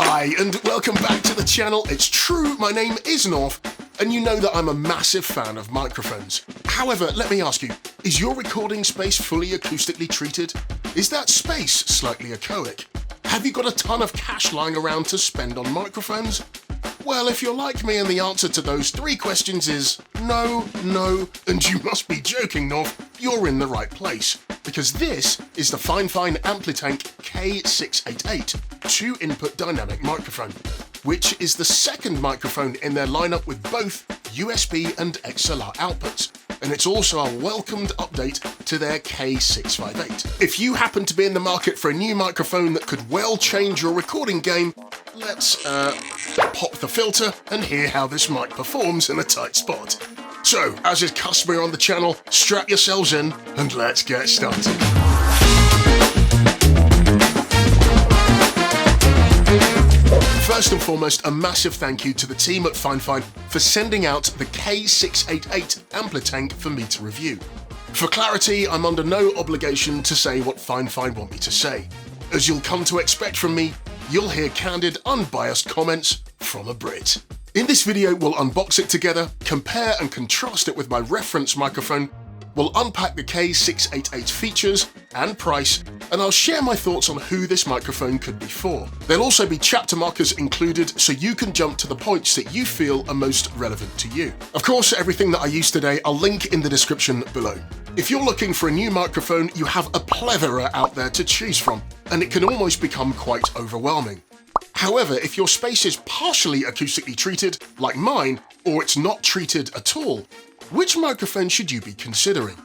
Hi and welcome back to the channel. It's true, my name is Norf, and you know that I'm a massive fan of microphones. However, let me ask you, is your recording space fully acoustically treated? Is that space slightly echoic? Have you got a ton of cash lying around to spend on microphones? Well, if you're like me and the answer to those three questions is no, and you must be joking, Norf, you're in the right place. Because this is the Fifine Amplitank K688 2-input dynamic microphone, which is the second microphone in their lineup with both USB and XLR outputs. And it's also a welcomed update to their K658. If you happen to be in the market for a new microphone that could well change your recording game, let's pop the filter and hear how this mic performs in a tight spot. So, as is customary on the channel, strap yourselves in and let's get started. First and foremost, a massive thank you to the team at Fifine for sending out the K688 Amplitank for me to review. For clarity, I'm under no obligation to say what Fifine want me to say. As you'll come to expect from me, you'll hear candid, unbiased comments from a Brit. In this video, we'll unbox it together, compare and contrast it with my reference microphone, we'll unpack the K688's features and price, and I'll share my thoughts on who this microphone could be for. There'll also be chapter markers included so you can jump to the points that you feel are most relevant to you. Of course, everything that I use today I'll link in the description below. If you're looking for a new microphone, you have a plethora out there to choose from, and it can almost become quite overwhelming. However, if your space is partially acoustically treated, like mine, or it's not treated at all, which microphone should you be considering?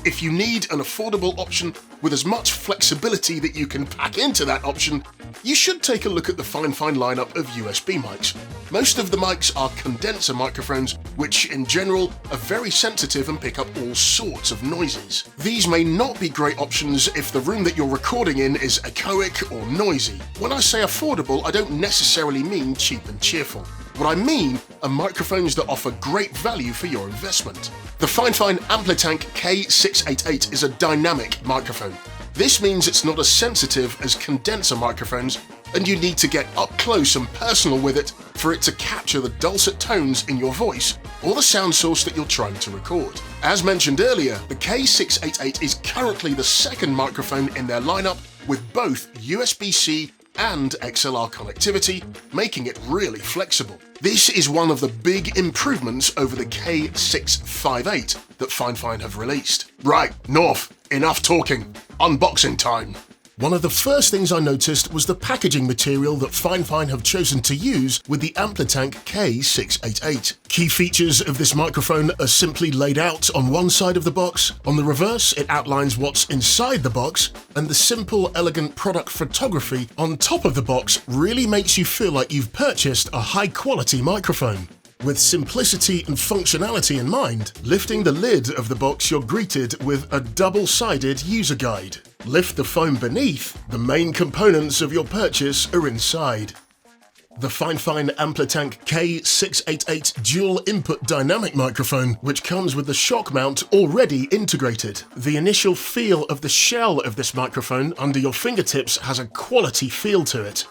If you need an affordable option with as much flexibility that you can pack into that option, you should take a look at the Fifine lineup of USB mics. Most of the mics are condenser microphones, which in general are very sensitive and pick up all sorts of noises. These may not be great options if the room that you're recording in is echoic or noisy. When I say affordable, I don't necessarily mean cheap and cheerful. What I mean are microphones that offer great value for your investment. The Fifine Amplitank K688 is a dynamic microphone. This means it's not as sensitive as condenser microphones, and you need to get up close and personal with it for it to capture the dulcet tones in your voice or the sound source that you're trying to record. As mentioned earlier, the K688 is currently the second microphone in their lineup with both USB-C and XLR connectivity, making it really flexible. This is one of the big improvements over the K658 that Fifine have released. Right, Norf, enough talking. Unboxing time. One of the first things I noticed was the packaging material that Fifine have chosen to use with the Amplitank K688. Key features of this microphone are simply laid out on one side of the box. On the reverse, it outlines what's inside the box, and the simple, elegant product photography on top of the box really makes you feel like you've purchased a high-quality microphone. With simplicity and functionality in mind, lifting the lid of the box, you're greeted with a double-sided user guide. Lift the foam beneath, the main components of your purchase are inside. The Fifine Amplitank K688 dual-input dynamic microphone, which comes with the shock mount already integrated. The initial feel of the shell of this microphone under your fingertips has a quality feel to it.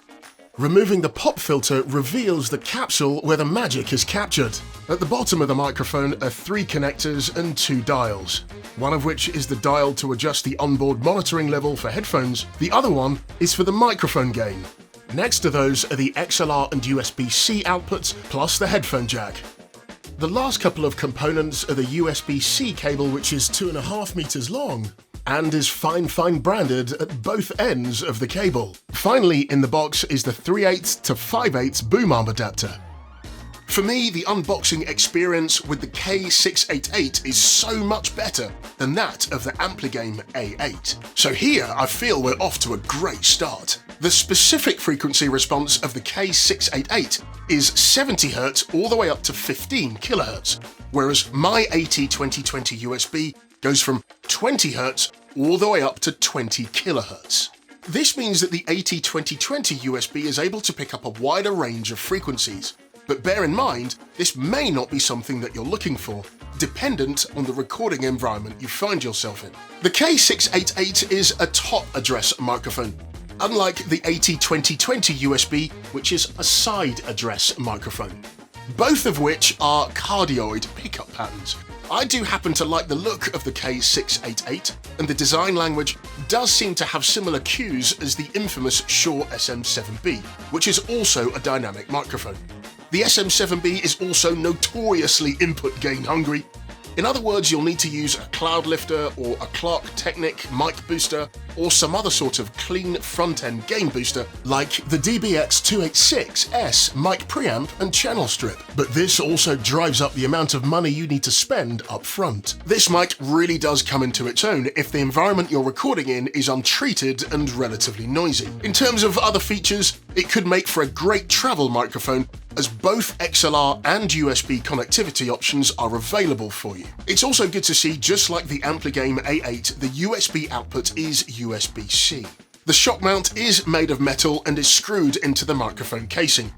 Removing the pop filter reveals the capsule where the magic is captured. At the bottom of the microphone are 3 connectors and 2 dials, one of which is the dial to adjust the onboard monitoring level for headphones. The other one is for the microphone gain. Next to those are the XLR and USB-C outputs, plus the headphone jack. The last couple of components are the USB-C cable, which is 2.5 meters long, and is Fifine branded at both ends of the cable. Finally, in the box is the 3/8 to 5/8 boom arm adapter. For me, the unboxing experience with the K688 is so much better than that of the Ampligame A8. So here, I feel we're off to a great start. The specific frequency response of the K688 is 70 Hz all the way up to 15 kHz, whereas my AT2020 USB goes from 20 Hz all the way up to 20 kHz. This means that the AT2020 USB is able to pick up a wider range of frequencies, but bear in mind, this may not be something that you're looking for, dependent on the recording environment you find yourself in. The K688 is a top address microphone, unlike the AT2020 USB, which is a side address microphone, both of which are cardioid pickup patterns. I do happen to like the look of the K688, and the design language does seem to have similar cues as the infamous Shure SM7B, which is also a dynamic microphone. The SM7B is also notoriously input gain hungry. In other words, you'll need to use a cloud lifter or a Clark Technic mic booster or some other sort of clean front-end gain booster like the DBX286S mic preamp and channel strip. But this also drives up the amount of money you need to spend up front. This mic really does come into its own if the environment you're recording in is untreated and relatively noisy. In terms of other features, it could make for a great travel microphone, as both XLR and USB connectivity options are available for you. It's also good to see, just like the Technica A8, the USB output is USB-C. The shock mount is made of metal and is screwed into the microphone casing.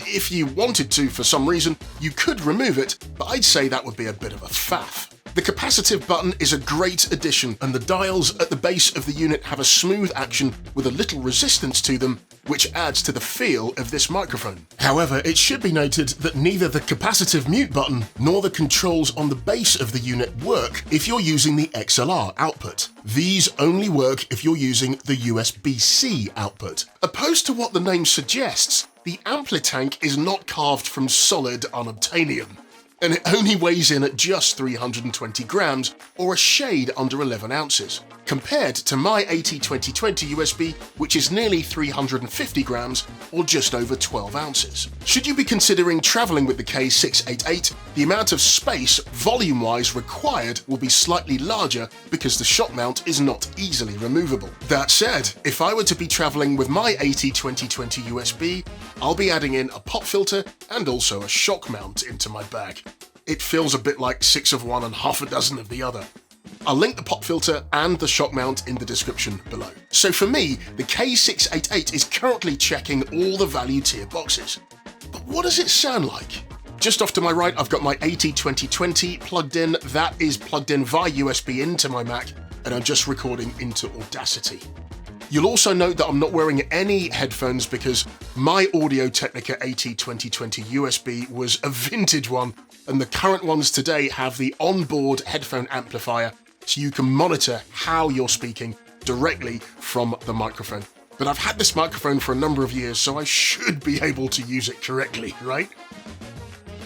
If you wanted to for some reason, you could remove it, but I'd say that would be a bit of a faff. The capacitive button is a great addition, and the dials at the base of the unit have a smooth action with a little resistance to them, which adds to the feel of this microphone. However, it should be noted that neither the capacitive mute button nor the controls on the base of the unit work if you're using the XLR output. These only work if you're using the USB-C output. Opposed to what the name suggests, the Amplitank is not carved from solid unobtainium, and it only weighs in at just 320 grams, or a shade under 11 ounces, compared to my AT2020 USB, which is nearly 350 grams, or just over 12 ounces. Should you be considering traveling with the K688, the amount of space, volume-wise, required will be slightly larger because the shock mount is not easily removable. That said, if I were to be traveling with my AT2020 USB, I'll be adding in a pop filter and also a shock mount into my bag. It feels a bit like 6 of one and half a dozen of the other. I'll link the pop filter and the shock mount in the description below. So for me, the K688 is currently checking all the value tier boxes. But what does it sound like? Just off to my right, I've got my AT2020 plugged in. That is plugged in via USB into my Mac, and I'm just recording into Audacity. You'll also note that I'm not wearing any headphones because my Audio Technica AT2020 USB was a vintage one, and the current ones today have the onboard headphone amplifier, so you can monitor how you're speaking directly from the microphone. But I've had this microphone for a number of years, so I should be able to use it correctly, right?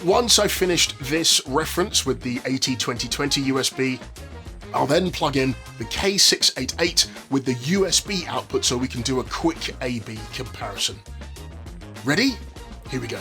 Once I've finished this reference with the AT2020 USB, I'll then plug in the K688 with the USB output so we can do a quick A/B comparison. Ready? Here we go.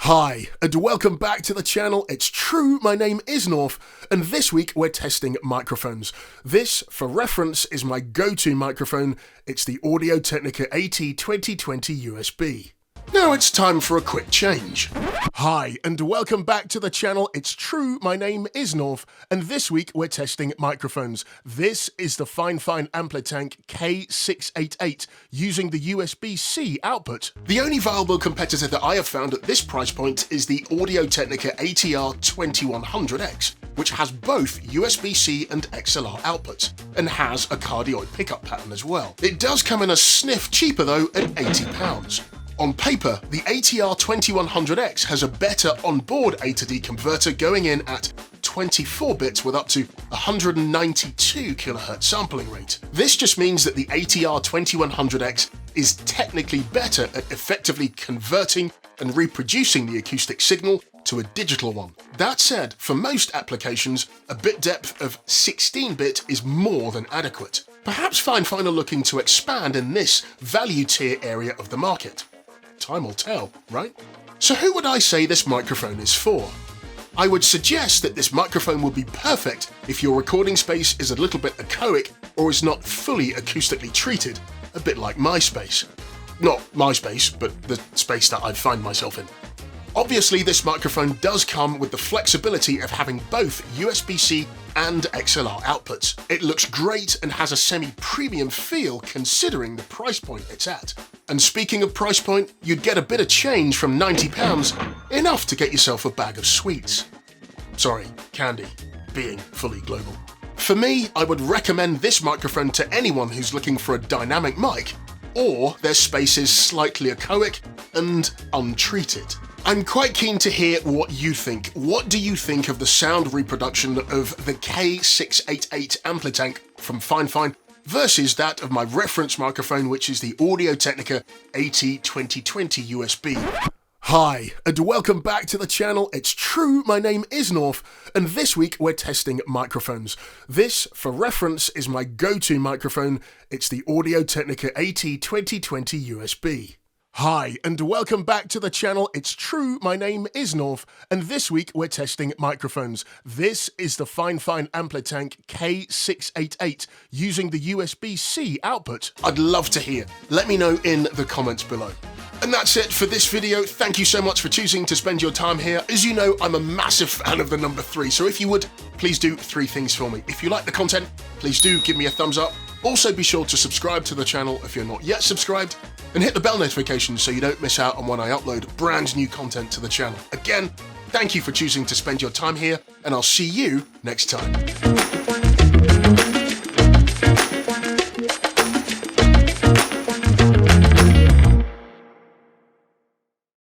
Hi, and welcome back to the channel. It's true, my name is Norf, and this week we're testing microphones. This, for reference, is my go-to microphone. It's the Audio Technica AT2020 USB. Now it's time for a quick change. Hi, and welcome back to the channel. It's true, my name is Norf, and this week we're testing microphones. This is the Fifine Amplitank K688 using the USB-C output. The only viable competitor that I have found at this price point is the Audio Technica AT2020X, which has both USB-C and XLR outputs, and has a cardioid pickup pattern as well. It does come in a sniff cheaper though at £80. On paper, the AT2020X has a better onboard A to D converter going in at 24 bits with up to 192 kHz sampling rate. This just means that the AT2020X is technically better at effectively converting and reproducing the acoustic signal to a digital one. That said, for most applications, a bit depth of 16-bit is more than adequate. Perhaps Fifine are looking to expand in this value tier area of the market. Time will tell, right? So who would I say this microphone is for? I would suggest that this microphone would be perfect if your recording space is a little bit echoic or is not fully acoustically treated, a bit like my space. Not my space, but the space that I find myself in. Obviously, this microphone does come with the flexibility of having both USB-C and XLR outputs. It looks great and has a semi-premium feel considering the price point it's at. And speaking of price point, you'd get a bit of change from £90, enough to get yourself a bag of sweets. Sorry, candy, being fully global. For me, I would recommend this microphone to anyone who's looking for a dynamic mic, or their space is slightly echoic and untreated. I'm quite keen to hear what you think. What do you think of the sound reproduction of the K688 Amplitank from Fifine versus that of my reference microphone, which is the Audio-Technica AT2020USB? Hi, and welcome back to the channel. It's true, my name is Norf, and this week we're testing microphones. This, for reference, is my go-to microphone. It's the Audio-Technica AT2020USB. Hi, and welcome back to the channel. It's true, my name is Norf, and this week we're testing microphones. This is the Fifine Amplitank K688 using the USB-C output. I'd love to hear. Let me know in the comments below. And that's it for this video. Thank you so much for choosing to spend your time here. As you know, I'm a massive fan of the number 3, so if you would, please do 3 things for me. If you like the content, please do give me a thumbs up. Also be sure to subscribe to the channel if you're not yet subscribed, and hit the bell notification so you don't miss out on when I upload brand new content to the channel. Again, thank you for choosing to spend your time here, and I'll see you next time.